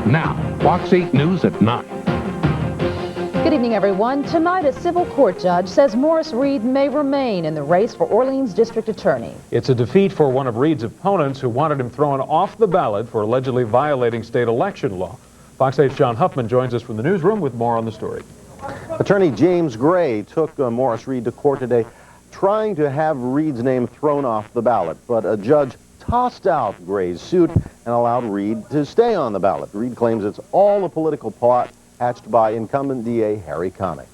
Now, Fox 8 News at 9. Good evening, everyone. Tonight, a civil court judge says Morris Reed may remain in the race for Orleans District Attorney. It's a defeat for one of Reed's opponents who wanted him thrown off the ballot for allegedly violating state election law. Fox 8's John Huffman joins us from the newsroom with more on the story. Attorney James Gray took Morris Reed to court today trying to have Reed's name thrown off the ballot, but a judge tossed out Gray's suit and allowed Reed to stay on the ballot. Reed claims it's all a political plot hatched by incumbent DA Harry Connick.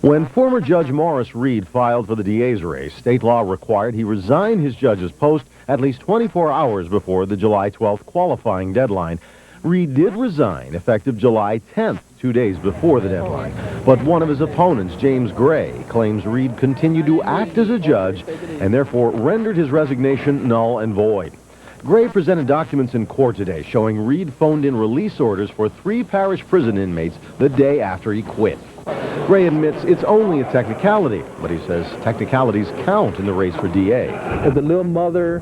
When former Judge Morris Reed filed for the DA's race, state law required he resign his judge's post at least 24 hours before the July 12th qualifying deadline. Reed did resign effective July 10th, 2 days before the deadline. But one of his opponents, James Gray, claims Reed continued to act as a judge and therefore rendered his resignation null and void. Gray presented documents in court today showing Reed phoned in release orders for 3 parish prison inmates the day after he quit. Gray admits it's only a technicality, but he says technicalities count in the race for DA. If the little mother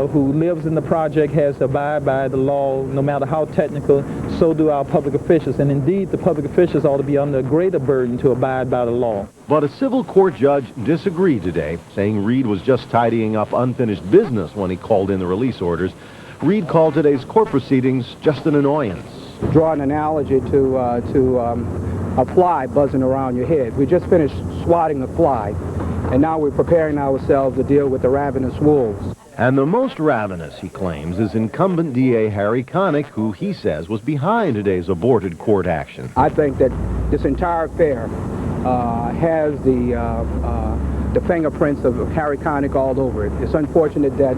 who lives in the project has to abide by the law, no matter how technical, so do our public officials. And indeed, the public officials ought to be under a greater burden to abide by the law. But a civil court judge disagreed today, saying Reed was just tidying up unfinished business when he called in the release orders. Reed called today's court proceedings just an annoyance. Draw an analogy to a fly buzzing around your head. We just finished swatting the fly, and now we're preparing ourselves to deal with the ravenous wolves. And the most ravenous, he claims, is incumbent DA Harry Connick, who he says was behind today's aborted court action. I think that this entire affair has the fingerprints of Harry Connick all over it. It's unfortunate that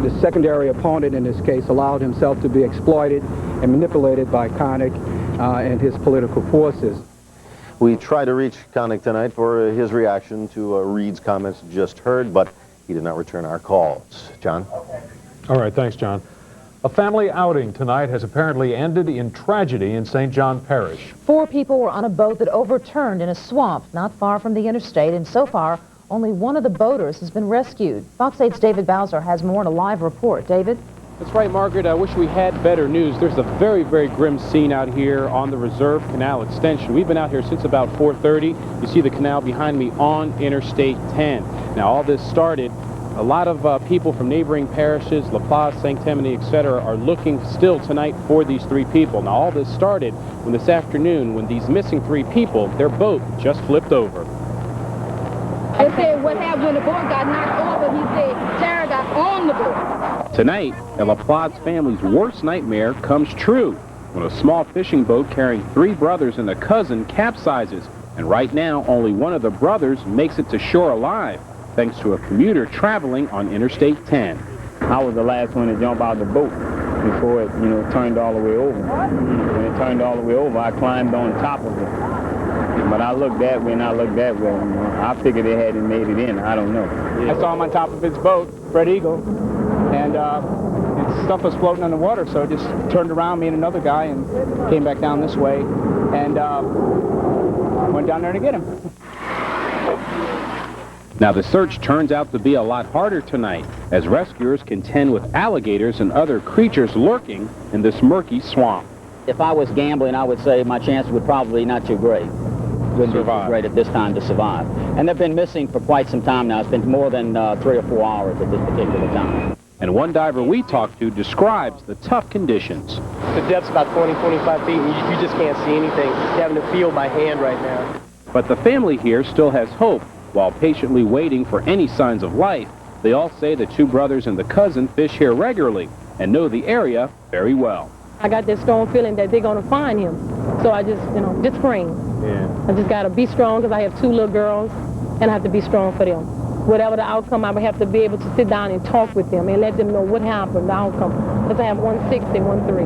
the secondary opponent in this case allowed himself to be exploited and manipulated by Connick and his political forces. We tried to reach Connick tonight for his reaction to Reed's comments just heard, but he did not return our calls. John? All right, thanks, John. A family outing tonight has apparently ended in tragedy in St. John Parish. 4 people were on a boat that overturned in a swamp not far from the interstate, and so far, only one of the boaters has been rescued. Fox 8's David Bowser has more in a live report. David? That's right, Margaret. I wish we had better news. There's a very, very grim scene out here on the Reserve Canal extension. We've been out here since about 4:30. You see the canal behind me on Interstate 10. Now, all this started, a lot of people from neighboring parishes, La Plaza, St. Tammany, etc., are looking still tonight for these 3 people. Now, all this started when this afternoon, when these missing 3 people, their boat just flipped over. They said what happened when the boat got knocked over, he said Tara got on the boat. Tonight, a La Plaza family's worst nightmare comes true when a small fishing boat carrying 3 brothers and a cousin capsizes. And right now, only one of the brothers makes it to shore alive, thanks to a commuter traveling on Interstate 10. I was the last one to jump out of the boat before it, turned all the way over. When it turned all the way over, I climbed on top of it. But I looked that way and I looked that way. I figured it hadn't made it in. I don't know. I saw him on top of his boat, Fred Eagle, and stuff was floating on the water, so I just turned around, me and another guy, and came back down this way, and went down there to get him. Now, the search turns out to be a lot harder tonight as rescuers contend with alligators and other creatures lurking in this murky swamp. If I was gambling, I would say my chances would probably not too great. Wouldn't be too great at this time to survive. And they've been missing for quite some time now. It's been more than 3 or 4 hours at this particular time. And one diver we talked to describes the tough conditions. The depth's about 20, 25 feet, and you just can't see anything. You're having to feel by hand right now. But the family here still has hope. While patiently waiting for any signs of life, they all say the 2 brothers and the cousin fish here regularly and know the area very well. I got this strong feeling that they're going to find him. So I just, just praying. Yeah. I just got to be strong because I have 2 little girls, and I have to be strong for them. Whatever the outcome, I would have to be able to sit down and talk with them and let them know what happened, the outcome. Because I have 1 6 and 1 3.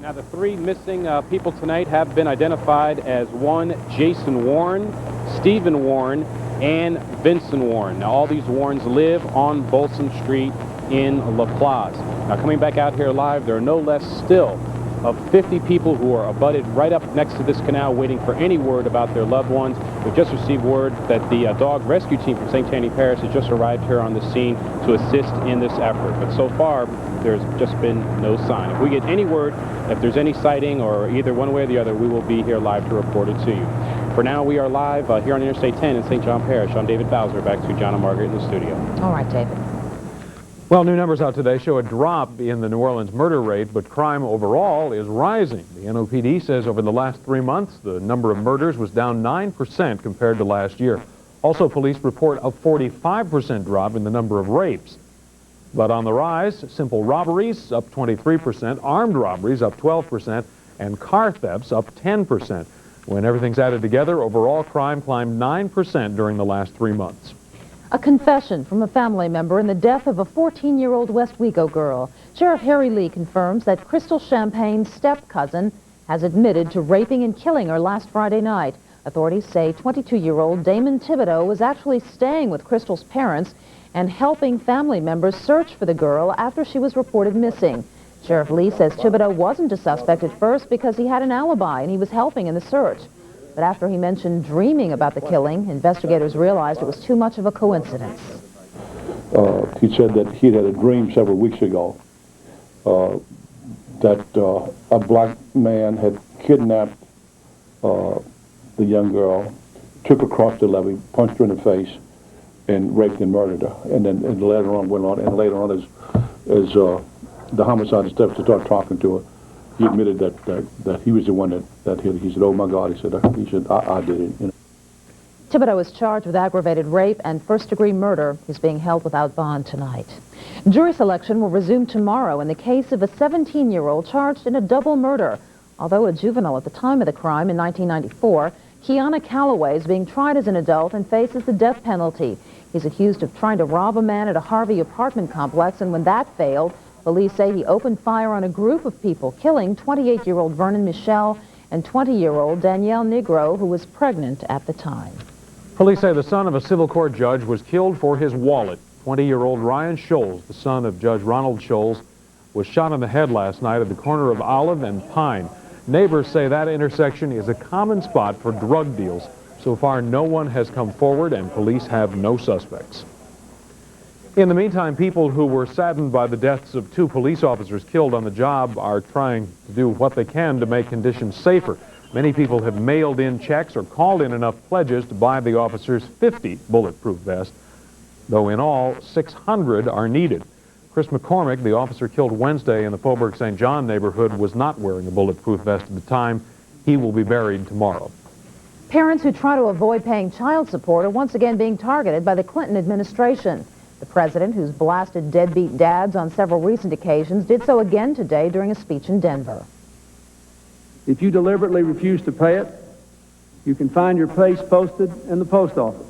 Now, the 3 missing people tonight have been identified as 1 Jason Warren, Stephen Warren, and Vincent Warren. Now, all these Warrens live on Bolson Street in La Plaza. Now, coming back out here live, there are no less still of 50 people who are abutted right up next to this canal waiting for any word about their loved ones. We've just received word that the dog rescue team from St. Tammany Parish has just arrived here on the scene to assist in this effort. But so far, there's just been no sign. If we get any word, if there's any sighting or either one way or the other, we will be here live to report it to you. For now, we are live here on Interstate 10 in St. John Parish. I'm David Bowser. Back to John and Margaret in the studio. All right, David. Well, new numbers out today show a drop in the New Orleans murder rate, but crime overall is rising. The NOPD says over the last 3 months, the number of murders was down 9% compared to last year. Also, police report a 45% drop in the number of rapes. But on the rise, simple robberies up 23%, armed robberies up 12%, and car thefts up 10%. When everything's added together, overall crime climbed 9% during the last 3 months. A confession from a family member in the death of a 14-year-old West Wego girl. Sheriff Harry Lee confirms that Crystal Champagne's step-cousin has admitted to raping and killing her last Friday night. Authorities say 22-year-old Damon Thibodeau was actually staying with Crystal's parents and helping family members search for the girl after she was reported missing. Sheriff Lee says Thibodeau wasn't a suspect at first because he had an alibi and he was helping in the search. But after he mentioned dreaming about the killing, investigators realized it was too much of a coincidence. He said that he had a dream several weeks ago that a black man had kidnapped the young girl, took her across the levee, punched her in the face, and raped and murdered her. And then later on went on, and later on as the homicide inspector started talking to her, he admitted that he was the one that hit her. He said, "Oh my God," he said, I did it. You know. Thibodeau is charged with aggravated rape and first-degree murder. He's being held without bond tonight. Jury selection will resume tomorrow in the case of a 17-year-old charged in a double murder. Although a juvenile at the time of the crime in 1994, Kiana Calloway is being tried as an adult and faces the death penalty. He's accused of trying to rob a man at a Harvey apartment complex, and when that failed, police say he opened fire on a group of people, killing 28-year-old Vernon Michelle and 20-year-old Danielle Negro, who was pregnant at the time. Police say the son of a civil court judge was killed for his wallet. 20-year-old Ryan Scholes, the son of Judge Ronald Scholes, was shot in the head last night at the corner of Olive and Pine. Neighbors say that intersection is a common spot for drug deals. So far, no one has come forward, and police have no suspects. In the meantime, people who were saddened by the deaths of 2 police officers killed on the job are trying to do what they can to make conditions safer. Many people have mailed in checks or called in enough pledges to buy the officers 50 bulletproof vests, though in all, 600 are needed. Chris McCormick, the officer killed Wednesday in the Faubourg-St. John neighborhood, was not wearing a bulletproof vest at the time. He will be buried tomorrow. Parents who try to avoid paying child support are once again being targeted by the Clinton administration. The president, who's blasted deadbeat dads on several recent occasions, did so again today during a speech in Denver. If you deliberately refuse to pay it, you can find your place posted in the post office.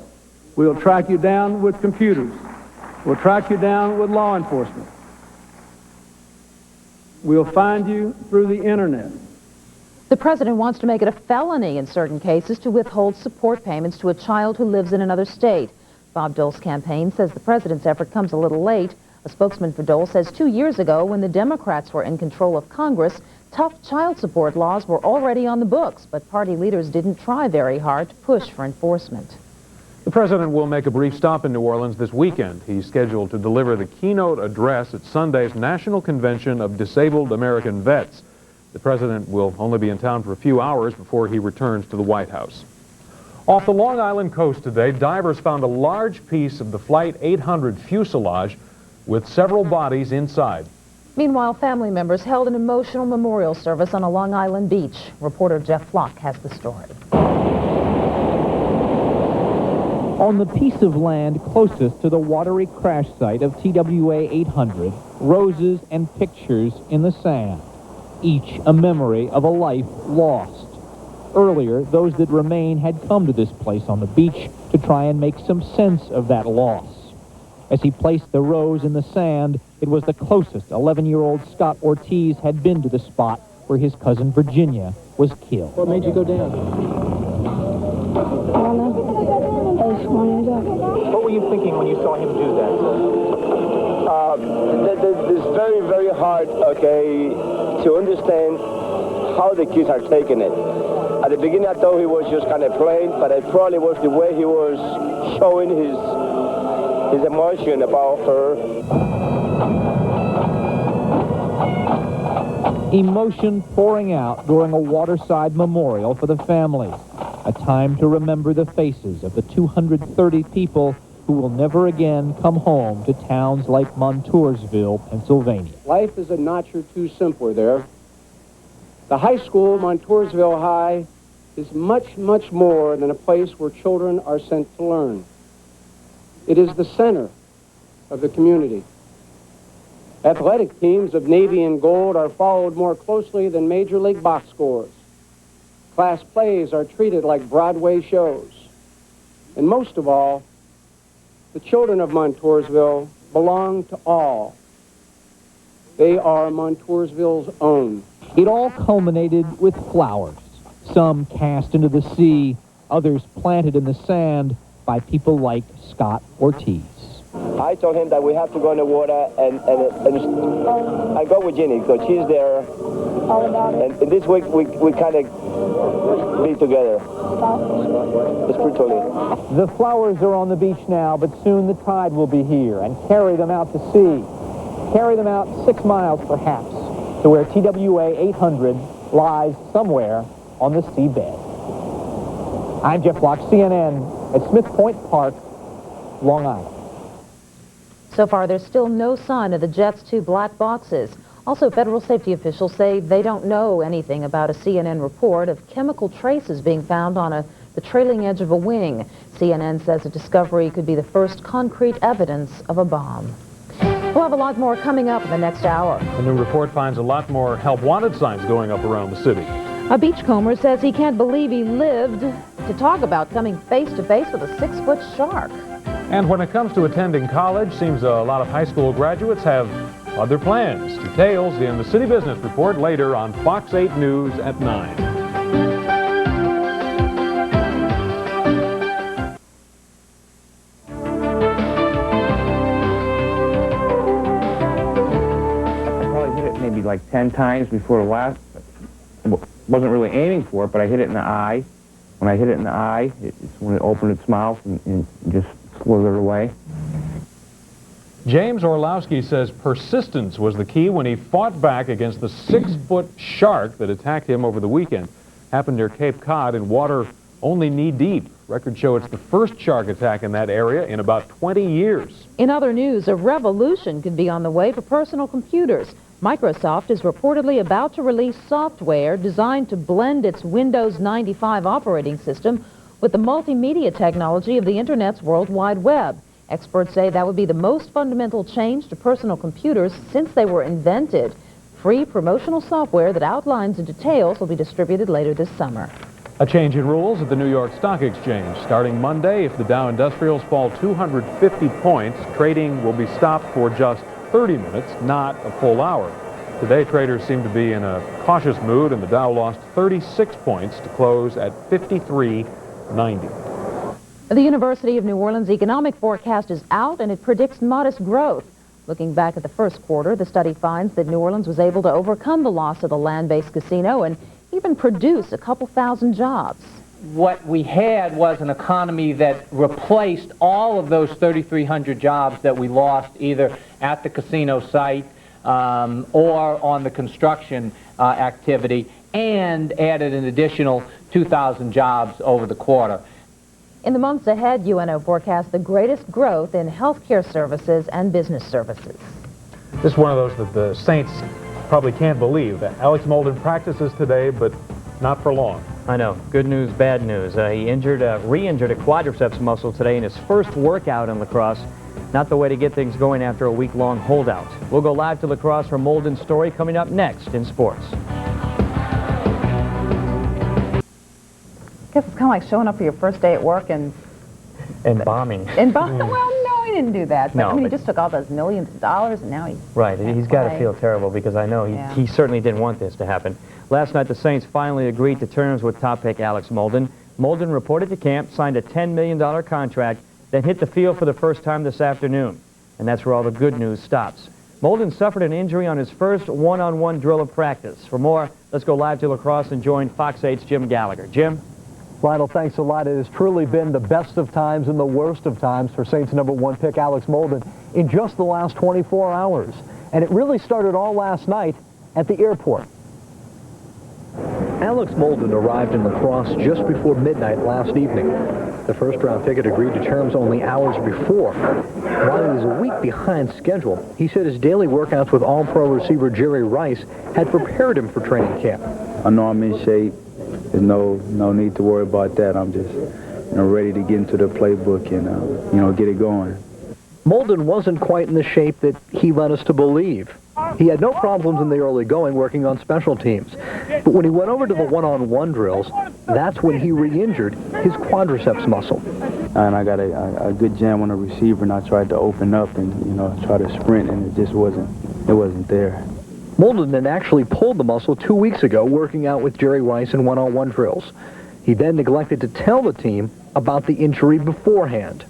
We'll track you down with computers. We'll track you down with law enforcement. We'll find you through the internet. The president wants to make it a felony in certain cases to withhold support payments to a child who lives in another state. Bob Dole's campaign says the president's effort comes a little late. A spokesman for Dole says 2 years ago, when the Democrats were in control of Congress, tough child support laws were already on the books, but party leaders didn't try very hard to push for enforcement. The president will make a brief stop in New Orleans this weekend. He's scheduled to deliver the keynote address at Sunday's National Convention of Disabled American Vets. The president will only be in town for a few hours before he returns to the White House. Off the Long Island coast today, divers found a large piece of the Flight 800 fuselage with several bodies inside. Meanwhile, family members held an emotional memorial service on a Long Island beach. Reporter Jeff Flock has the story. On the piece of land closest to the watery crash site of TWA 800, roses and pictures in the sand, each a memory of a life lost. Earlier, those that remain had come to this place on the beach to try and make some sense of that loss. As he placed the rose in the sand, it was the closest 11-year-old Scott Ortiz had been to the spot where his cousin Virginia was killed. What made you go down? I don't know. I just wanted to go. What were you thinking when you saw him do that? It's very, very hard, okay, to understand how the kids are taking it. At the beginning, I thought he was just kind of playing, but it probably was the way he was showing his emotion about her. Emotion pouring out during a waterside memorial for the family. A time to remember the faces of the 230 people who will never again come home to towns like Montoursville, Pennsylvania. Life is a notch or two simpler there. The high school, Montoursville High, is much, much more than a place where children are sent to learn. It is the center of the community. Athletic teams of navy and gold are followed more closely than Major League box scores. Class plays are treated like Broadway shows. And most of all, the children of Montoursville belong to all. They are Montoursville's own. It all culminated with flowers, some cast into the sea, others planted in the sand by people like Scott Ortiz. I told him that we have to go in the water and I go with Jenny because she's there. And this week we kind of be together spiritually. The flowers are on the beach now, but soon the tide will be here and carry them out to sea. Carry them out 6 miles perhaps to where TWA 800 lies somewhere on the seabed. I'm Jeff Block, CNN at Smith Point Park, Long Island. So far, there's still no sign of the jet's 2 black boxes. Also, federal safety officials say they don't know anything about a CNN report of chemical traces being found on the trailing edge of a wing. CNN says the discovery could be the first concrete evidence of a bomb. We'll have a lot more coming up in the next hour. A new report finds a lot more help wanted signs going up around the city. A beachcomber says he can't believe he lived to talk about coming face-to-face with a 6-foot shark. And when it comes to attending college, seems a lot of high school graduates have other plans. Details in the City Business Report later on Fox 8 News at 9. Maybe like 10 times before the last. Wasn't really aiming for it, but I hit it in the eye. When I hit it in the eye, it's when it opened its mouth and just slithered away. James Orlowski says persistence was the key when he fought back against the 6-foot shark that attacked him over the weekend. Happened near Cape Cod in water only knee-deep. Records show it's the first shark attack in that area in about 20 years. In other news, a revolution could be on the way for personal computers. Microsoft is reportedly about to release software designed to blend its Windows 95 operating system with the multimedia technology of the Internet's World Wide Web. Experts say that would be the most fundamental change to personal computers since they were invented. Free promotional software that outlines the details will be distributed later this summer. A change in rules at the New York Stock Exchange. Starting Monday, if the Dow Industrials fall 250 points, trading will be stopped for just 30 minutes, not a full hour. Today, traders seem to be in a cautious mood, and the Dow lost 36 points to close at 53.90. The University of New Orleans economic forecast is out, and it predicts modest growth. Looking back at the first quarter, the study finds that New Orleans was able to overcome the loss of the land-based casino and even produce a couple thousand jobs. What we had was an economy that replaced all of those 3,300 jobs that we lost either at the casino site or on the construction activity, and added an additional 2,000 jobs over the quarter. In the months ahead, UNO forecasts the greatest growth in healthcare services and business services. This is one of those that the Saints probably can't believe. That Alex Molden practices today, but not for long. I know. Good news, bad news. He re-injured a quadriceps muscle today in his first workout in lacrosse. Not the way to get things going after a week-long holdout. We'll go live to lacrosse for Molden's story coming up next in sports. I guess it's kind of like showing up for your first day at work and bombing. Well, no, he didn't do that. But, No, I mean, but he just took all those millions of dollars, and now he's right. He's got to feel terrible because I know Yeah. he certainly didn't want this to happen. Last night, the Saints finally agreed to terms with top pick Alex Molden. Molden reported to camp, signed a $10 million contract, then hit the field for the first time this afternoon. And that's where all the good news stops. Molden suffered an injury on his first one-on-one drill of practice. For more, let's go live to La Crosse and join Fox 8's Jim Gallagher. Jim? Lionel, thanks a lot. It has truly been the best of times and the worst of times for Saints #1 pick Alex Molden in just the last 24 hours. And it really started all last night at the airport. Alex Molden arrived in La Crosse just before midnight last evening. The first-round pick had agreed to terms only hours before. While he was a week behind schedule, he said his daily workouts with All-Pro receiver Jerry Rice had prepared him for training camp. I know I'm in shape. There's no need to worry about that. I'm just ready to get into the playbook and get it going. Molden wasn't quite in the shape that he led us to believe. He had no problems in the early going working on special teams. But when he went over to the one-on-one drills, that's when he re-injured his quadriceps muscle. And I got a good jam on the receiver, and I tried to open up and try to sprint, and it just wasn't there. Molden had actually pulled the muscle 2 weeks ago working out with Jerry Rice in one-on-one drills. He then neglected to tell the team about the injury beforehand.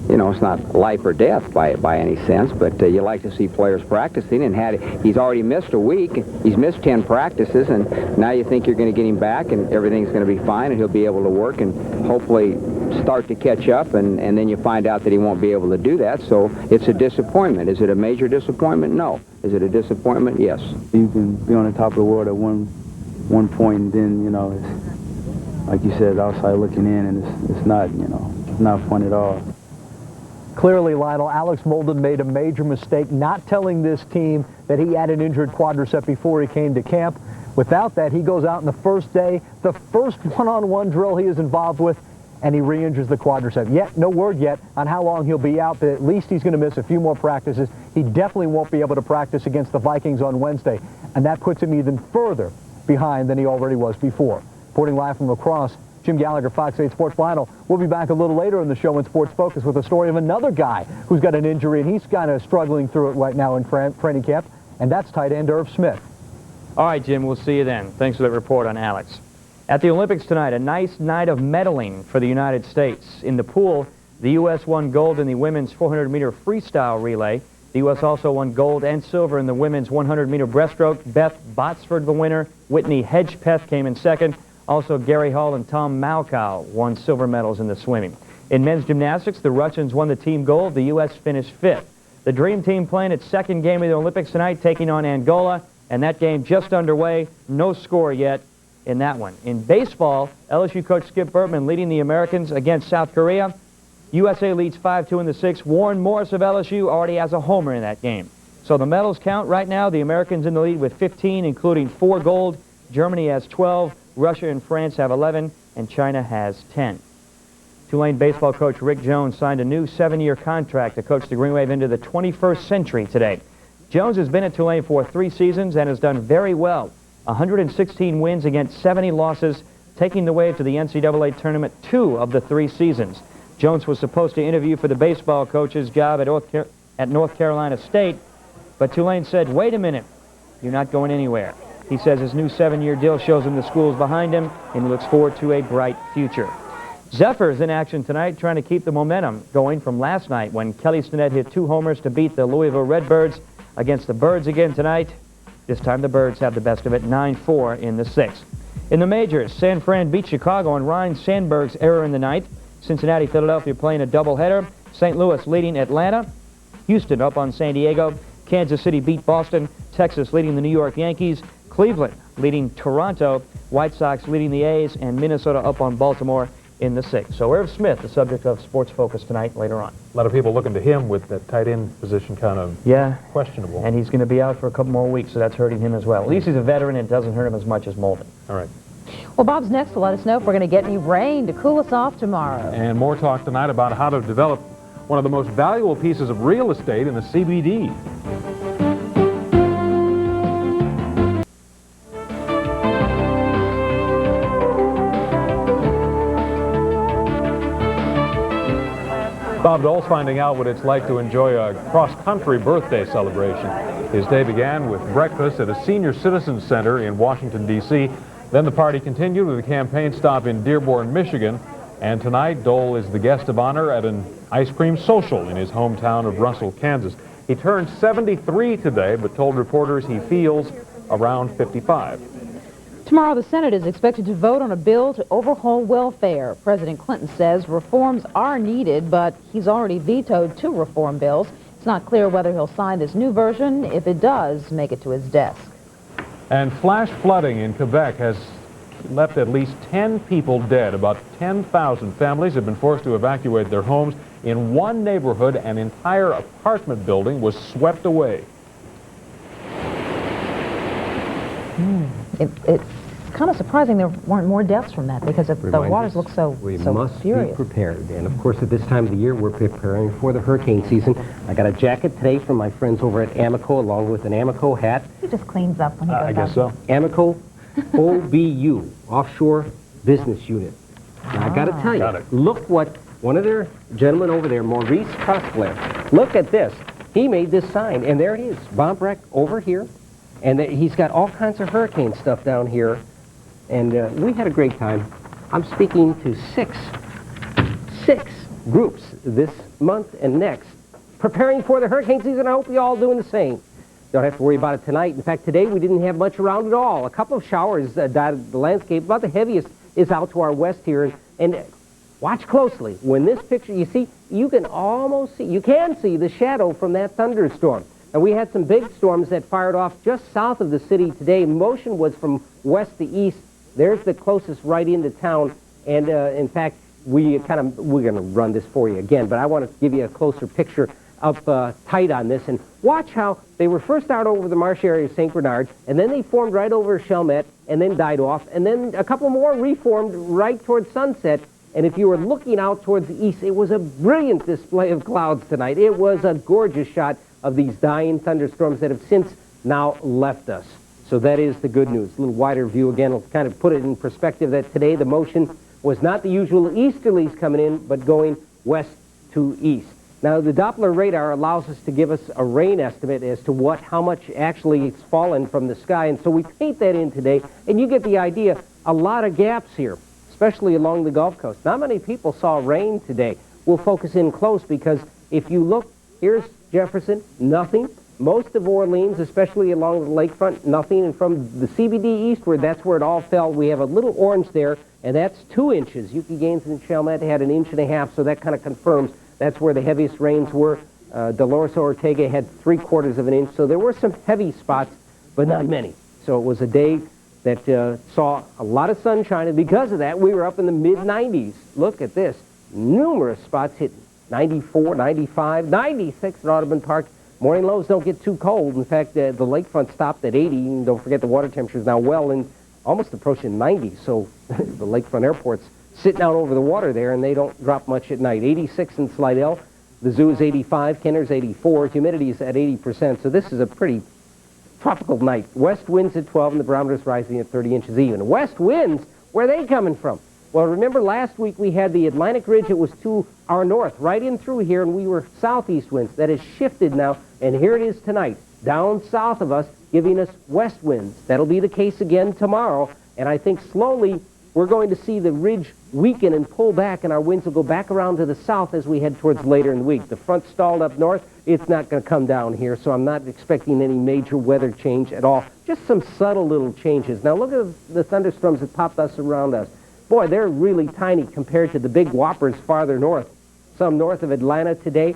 It's not life or death by any sense, but you like to see players practicing, and he's already missed a week. He's missed 10 practices, and now you think you're going to get him back and everything's going to be fine and he'll be able to work and hopefully start to catch up, and then you find out that he won't be able to do that, so it's a disappointment. Is it a major disappointment? No. Is it a disappointment? Yes. You can be on the top of the world at one point, and then, it's, like you said, outside looking in, and it's not, it's not fun at all. Clearly, Lionel, Alex Molden made a major mistake not telling this team that he had an injured quadricep before he came to camp. Without that, he goes out in the first day, the first one-on-one drill he is involved with, and he re-injures the quadricep. Yet, no word yet on how long he'll be out, but at least he's going to miss a few more practices. He definitely won't be able to practice against the Vikings on Wednesday, and that puts him even further behind than he already was before. Reporting live from La Crosse, Jim Gallagher, Fox 8 Sports. Lionel, we'll be back a little later in the show in Sports Focus with a story of another guy who's got an injury, and he's kind of struggling through it right now in training camp, and that's tight end Irv Smith. All right, Jim, we'll see you then. Thanks for that report on Alex. At the Olympics tonight, a nice night of medaling for the United States. In the pool, the U.S. won gold in the women's 400-meter freestyle relay. The U.S. also won gold and silver in the women's 100-meter breaststroke. Beth Botsford, the winner. Whitney Hedgepeth came in second. Also, Gary Hall and Tom Malkow won silver medals in the swimming. In men's gymnastics, the Russians won the team gold. The U.S. finished fifth. The Dream Team playing its second game of the Olympics tonight, taking on Angola, and that game just underway. No score yet in that one. In baseball, LSU coach Skip Bertman leading the Americans against South Korea. USA leads 5-2 in the sixth. Warren Morris of LSU already has a homer in that game. So the medals count right now. The Americans in the lead with 15, including 4 gold. Germany has 12. Russia and France have 11, and China has 10. Tulane baseball coach Rick Jones signed a new 7-year contract to coach the Green Wave into the 21st century today. Jones has been at Tulane for 3 seasons and has done very well. 116 wins against 70 losses, taking the Wave to the NCAA tournament 2 of the 3 seasons. Jones was supposed to interview for the baseball coach's job at North Carolina State, but Tulane said, wait a minute, you're not going anywhere. He says his new 7-year deal shows him the schools behind him, and he looks forward to a bright future. Zephyrs in action tonight, trying to keep the momentum going from last night when Kelly Stinnett hit 2 homers to beat the Louisville Redbirds. Against the Birds again tonight. This time the Birds have the best of it, 9-4 in the 6th. In the majors, San Fran beat Chicago on Ryan Sandberg's error in the 9th. Cincinnati, Philadelphia playing a doubleheader. St. Louis leading Atlanta. Houston up on San Diego. Kansas City beat Boston. Texas leading the New York Yankees. Cleveland leading Toronto. White Sox leading the A's. And Minnesota up on Baltimore in the 6th. So Irv Smith, the subject of Sports Focus tonight later on. A lot of people looking to him with that tight end position kind of questionable. And he's going to be out for a couple more weeks, so that's hurting him as well. At least he's a veteran and it doesn't hurt him as much as Molden. All right. Well, Bob's next to let us know if we're going to get any rain to cool us off tomorrow. And more talk tonight about how to develop one of the most valuable pieces of real estate in the CBD. Bob Dole's finding out what it's like to enjoy a cross-country birthday celebration. His day began with breakfast at a senior citizen center in Washington, D.C. Then the party continued with a campaign stop in Dearborn, Michigan. And tonight, Dole is the guest of honor at an ice cream social in his hometown of Russell, Kansas. He turned 73 today, but told reporters he feels around 55. Tomorrow, the Senate is expected to vote on a bill to overhaul welfare. President Clinton says reforms are needed, but he's already vetoed 2 reform bills. It's not clear whether he'll sign this new version if it does make it to his desk. And flash flooding in Quebec has left at least 10 people dead. About 10,000 families have been forced to evacuate their homes. In one neighborhood, an entire apartment building was swept away. It's kind of surprising there weren't more deaths from that because the waters look so must furious. be prepared. And of course, at this time of the year, we're preparing for the hurricane season. I got a jacket today from my friends over at Amoco, along with an Amoco hat. He just cleans up when he goes I guess so. Amoco OBU, Offshore Business Unit. Now, I got to tell you, look what one of their gentlemen over there, Maurice Costler, look at this. He made this sign, and there it is, bomb wreck over here. And he's got all kinds of hurricane stuff down here. And we had a great time. I'm speaking to six groups this month and next, preparing for the hurricane season. I hope you're all doing the same. Don't have to worry about it tonight. In fact, today we didn't have much around at all. A couple of showers dotted the landscape. About the heaviest is out to our west here. And watch closely. When this picture, you see, you can almost see, you can see the shadow from that thunderstorm. And we had some big storms that fired off just south of the city today. Motion was from west to east. There's the closest right into town. And in fact, we're going to run this for you again, but I want to give you a closer picture up tight on this. And watch how they were first out over the marsh area of St. Bernard, and then they formed right over Chalmette, and then died off, and then a couple more reformed right towards sunset. And if you were looking out towards the east, it was a brilliant display of clouds tonight. It was a gorgeous shot of these dying thunderstorms that have since now left us. So that is the good news. A little wider view again will kind of put it in perspective that today the motion was not the usual easterlies coming in, but going west to east. Now, the Doppler radar allows us to give us a rain estimate as to how much actually it's fallen from the sky. And so we paint that in today, and you get the idea. A lot of gaps here, especially along the Gulf Coast. Not many people saw rain today. We'll focus in close because if you look, here's Jefferson, nothing. Most of Orleans, especially along the lakefront, nothing. And from the CBD eastward, that's where it all fell. We have a little orange there, and that's 2 inches. Yucca Gaines and Chalmette had 1.5 inches, so that kind of confirms that's where the heaviest rains were. Dolores Ortega had 3/4 of an inch, so there were some heavy spots, but not many. So it was a day that saw a lot of sunshine, and because of that, we were up in the mid-90s. Look at this. Numerous spots hit 94, 95, 96 at Audubon Park. Morning lows don't get too cold. In fact, the lakefront stopped at 80, and don't forget the water temperature is now well in almost approaching 90, so the lakefront airport's sitting out over the water there, and they don't drop much at night. 86 in Slidell. The zoo is 85. Kenner's 84. Humidity is at 80%, so this is a pretty tropical night. West winds at 12, and the barometer's rising at 30 inches even. West winds, where are they coming from? Well, remember last week we had the Atlantic Ridge. It was to our north, right in through here, and we were southeast winds. That has shifted now, and here it is tonight, down south of us, giving us west winds. That'll be the case again tomorrow, and I think slowly we're going to see the ridge weaken and pull back, and our winds will go back around to the south as we head towards later in the week. The front stalled up north. It's not going to come down here, so I'm not expecting any major weather change at all. Just some subtle little changes. Now look at the thunderstorms that popped us around us. Boy, they're really tiny compared to the big whoppers farther north. Some north of Atlanta today.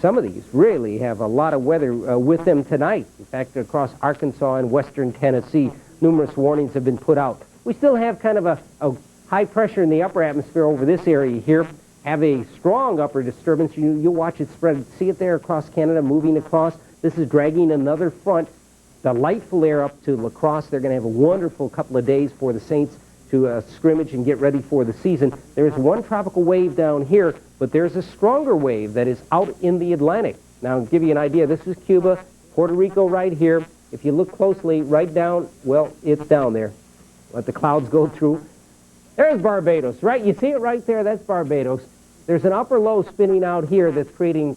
Some of these really have a lot of weather with them tonight. In fact, across Arkansas and western Tennessee, numerous warnings have been put out. We still have kind of a high pressure in the upper atmosphere over this area here. Have a strong upper disturbance. You'll watch it spread. See it there across Canada, moving across. This is dragging another front. Delightful air up to La Crosse. They're going to have a wonderful couple of days for the Saints to scrimmage and get ready for the season. There's one tropical wave down here, but there's a stronger wave that is out in the Atlantic. Now, to give you an idea, this is Cuba, Puerto Rico right here. If you look closely, right down, well, it's down there. Let the clouds go through. There's Barbados, right? You see it right there? That's Barbados. There's an upper low spinning out here that's creating